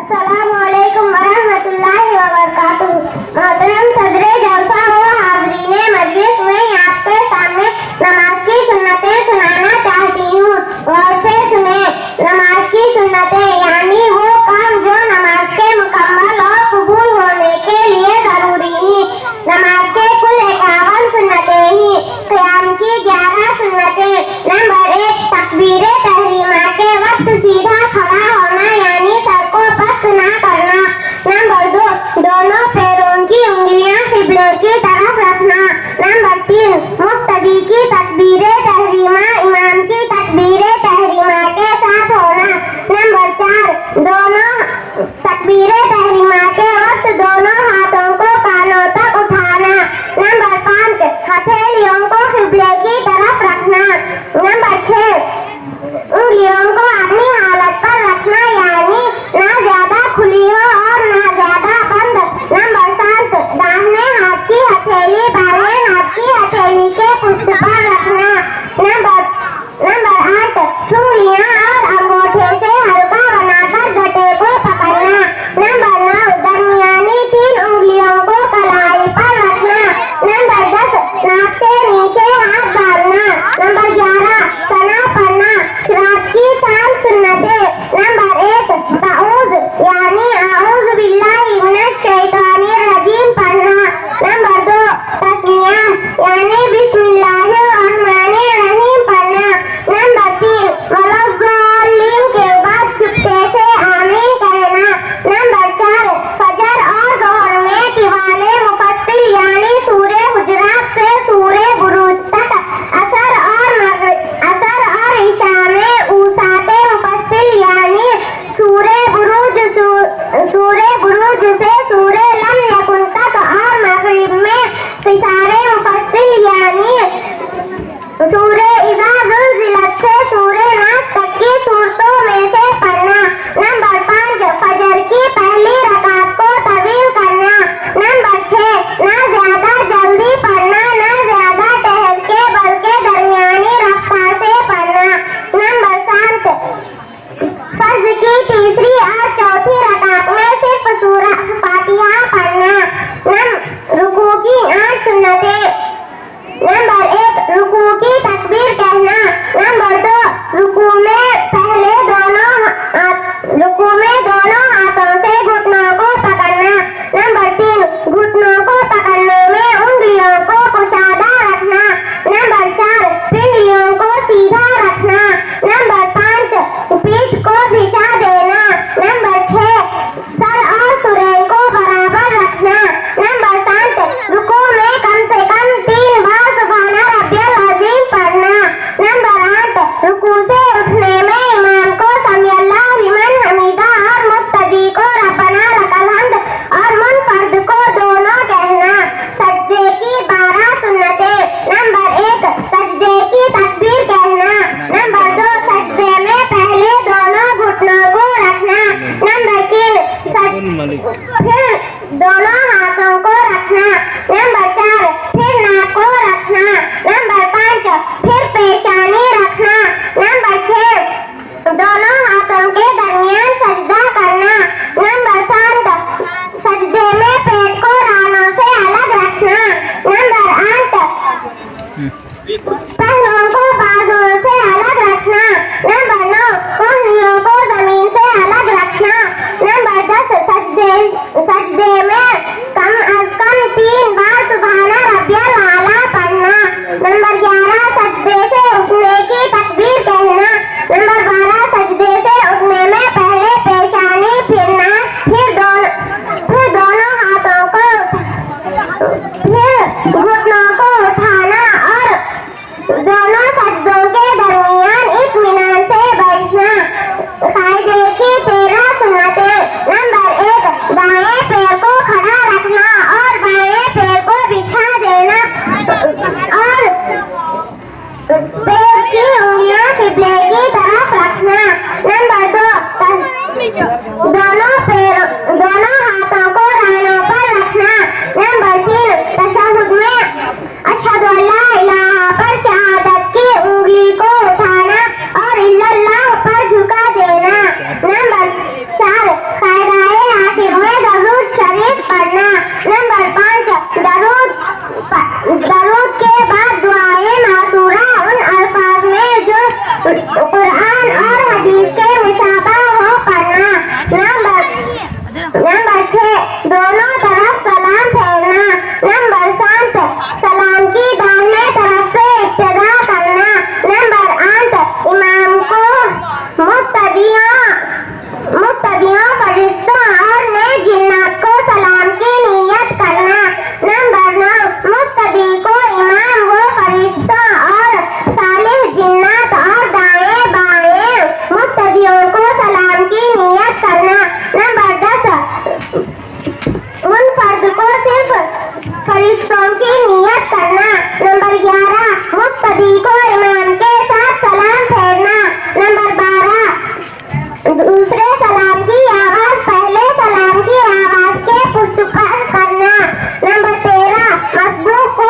अस्सलाम वालेकुम वरहमतुल्लाहि वबरकातुहू। मोहतरम सदरे जलसा व हाज़रीने मजलिस, में आपके सामने नमाज की सुन्नतें सुनाना चाहती हूँ। गौर से सुने। नमाज की सुन्नतें यानी वो काम जो नमाज के मुकम्मल और कबूल होने के लिए जरूरी है। नमाज के कुल 51 सुन्नतें हैं। क़याम की 11 सुन्नतें। नंबर 1, तकबीरे तहरीमा के वक्त सीधा खड़ा होना यानी सर को पस्त ना करना। नंबर 2, दोनों पैरों की उंगलियां क़िबले की तरफ रखना। नंबर 3, मुक्तदी की तकबीरे तहरीमा इमाम की तकबीरे तहरीमा के साथ होना। नंबर 4, दोनों तकबीरे तहरीमा के वक्त दोनों हाथों को कानों तक उठाना। नंबर 5, हथेलियों को क़िबले की तरफ रखना। नंबर 6, उंगलियों को अपनी हालत पर रखना यानी ना ज्यादा खुली हो और ना ज्यादा बंद। नंबर 7, दाहिने हाथ की हथेली बाएं हाथ की हथेली के पुष्ट पर रखना। नंबर 8, उंगलियां और अंगूठे से हल्का बनाकर गटे को पकड़ना। नंबर 9, दरमियानी 3 उंगलियों को कलाई पर रखना। नंबर 10, नाक के नीचे हाथ डालना। नंबर 11, सना पढ़ना। रात की 4 सुन्नतें। नंबर 1, ताऊज़ यानी आऊज़ बिल्लाहि मिनश शैतानिर रजीम पढ़ना। नंबर 2, तस्मिया यानी बिस्मिल्लाहिर रहमानिर रहीम पढ़ना। नंबर 3, वलद्दाल्लीन के बाद चुपके से आमीन कहना। नंबर 4, फजर और ज़ोहर में तिवाले मुफस्सिल यानी सूरे हुजरात से सूरे बुरूज तक। असर और इशा में ऊसाते मुफस्सिल यानी सूरे बुरूज से सूरे लम यकुन तक। और मगरिब में किसारे मुफस्सिल यानी सूरे इज़ा ज़ुलज़िलत से सूरे नास तक की सूरतों में से पढ़ना। नंबर 5, फजर की पहली रकात को तवील करना। नंबर 6, ना ज्यादा जल्दी पढ़ना ना ज्यादा टहल के बल्कि दरमियानी रफ्तार से पढ़ना। नंबर 7, फर्ज की तीसरी और चौथी रकात में सिर्फ सूरह फातिहा पढ़ना। रुकू की 8 सुन्नतें। नंबर 1, रुकू की तकबीर कहना। नंबर 2, रुकू में दोनों हाथों से घुटनों को पकड़ना। नंबर 3, घुटनों को पकड़ने में उंगलियों को कुशादा रखना। नंबर 4, पिंडलियों को सीधा रखना। नंबर 5, पीठ को भिजा देना। नंबर 6, सर और सुरैन को बराबर रखना। नंबर 7, रुकू में कम से कम 3 बार सुभान रब्बियल अज़ीम पढ़ना। नंबर 8, रुकू से उठने में इमाम को समी अल्लाहु लिमन हमीदा और मुक्तदी को रब्बना लकल हम्द और मुनफर्द को दोनों कहना। सजदे की 12 सुन्नतें। नंबर 1, सजदे की तकबीर कहना। नंबर 2, सजदे में पहले दोनों घुटनों को रखना। नंबर 3, फिर दोनों हाथों को रखना। नंबर 4, फिर नाक को रखना। नंबर 5, फिर पेशानी रखना। नंबर 6, दोनों हाथों के दरमियान सजदा करना। नंबर 7, सजदे में पेट को रानों से अलग रखना। नंबर 8, पैरों को बाजुओं से अलग रखना। नंबर 9, कोहनियों को जमीन से अलग रखना। नंबर 10, सजदे में कम अज कम 3 बार सुभान रब्बियल आला पढ़ना। नंबर 11, सजदे से उठने की तकबीर कहना। नंबर 12, सजदे से उठने में पहले पेशानी फिर नाक फिर दोनों हाथों को फिर घुटनों को उठाना और दोनों सजदों के दरमियान इत्मीनान से बैठना। कायदे की 13 सुन्नतें। नंबर 1, दाएं पैर को खड़ा रखना और बाएं पैर को बिछा देना और पैर की उंगलियां क़िबले की तरफ रखना। नंबर 2, दोनों हाथों को रानों पर रखना। नंबर 3, तशहुद में अशहदु अल्ला इलाहा पर शहादत की उंगली को उठाना और इल्लल्लाह पर झुका देना। नंबर 4, कायदा ابو کو